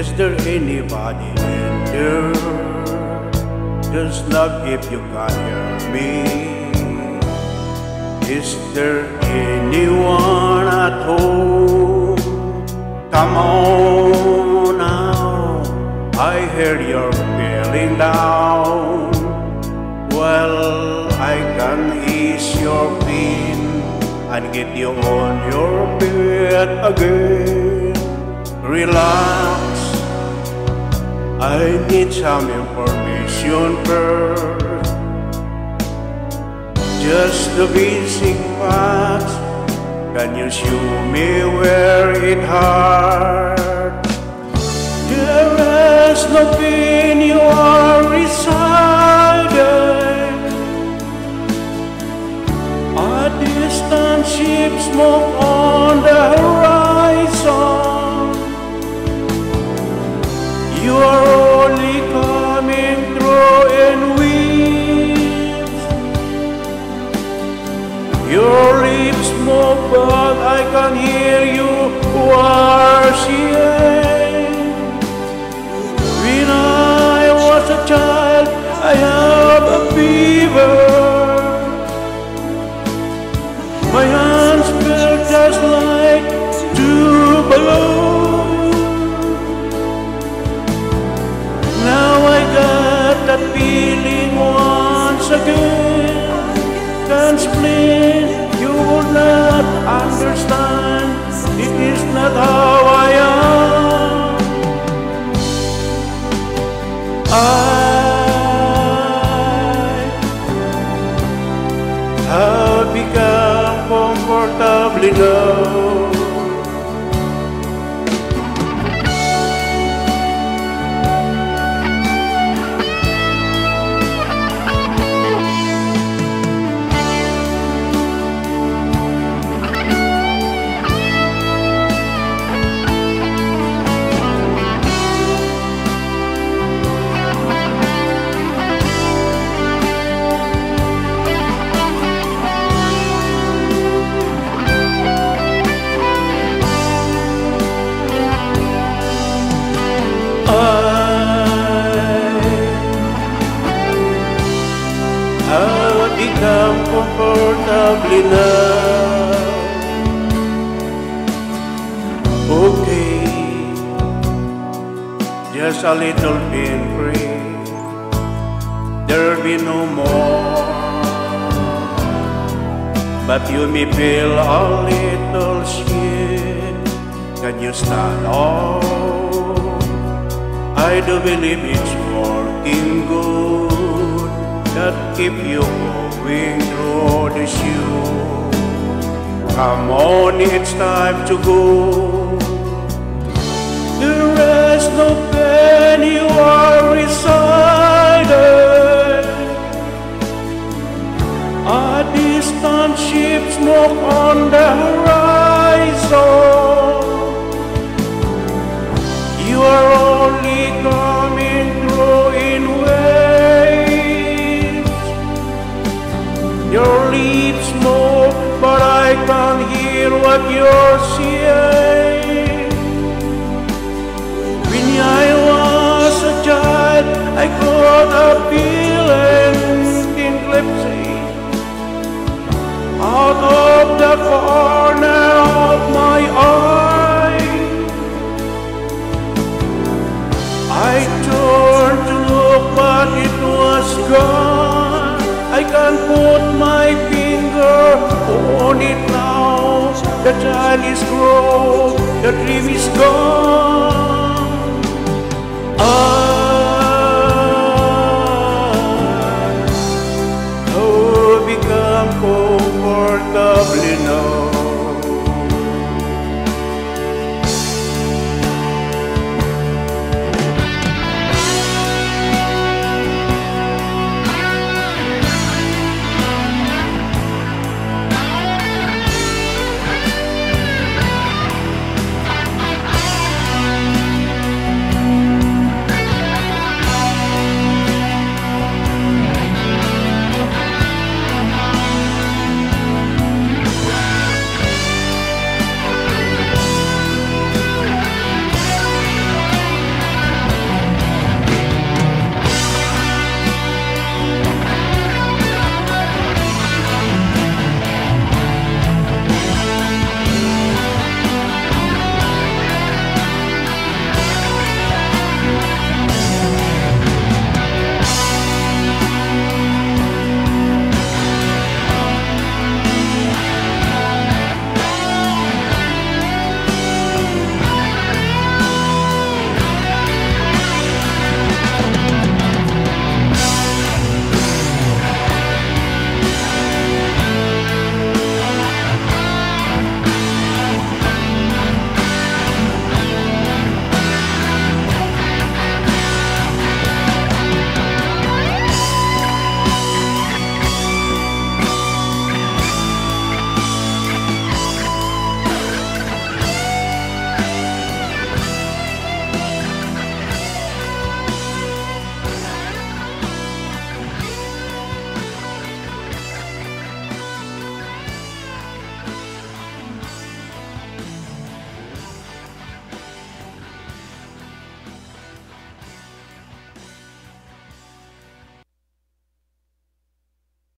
Is there anybody in there? Just not if you can hear me. Is there anyone at home? Come on now, I hear you're feeling down. Well, I can ease your pain and get you on your bed again. Relax, I need some information first. Just the basic facts. Can you show me where it hurts? There is no pain, you are residing. A distant ship smoke on the horizon. You are only coming through in weeds. Your lips move, but I can hear you washing. When I was a child, I had a fever. My hands felt just like two balloons. Now I got that feeling once again. Can't explain, you will not understand. It is not how I am. I have become comfortably numb. I've become comfortably numb. Okay, just a little pain free. There'll be no more. But you may feel a little shit. Can you stand up? I do believe it's working good. That keep you going through the shoe. Come on, it's time to go. There is no pain, you are residing. A distant ship smoke on the horizon. You are only coming through in waves. Your lips move, but I can't hear what you're saying. When I was a child, I got a feeling in epilepsy. Out of the corner of my eye, I turned to look, but it was gone. I can't put my finger on it now. The child is grown, the dream is gone.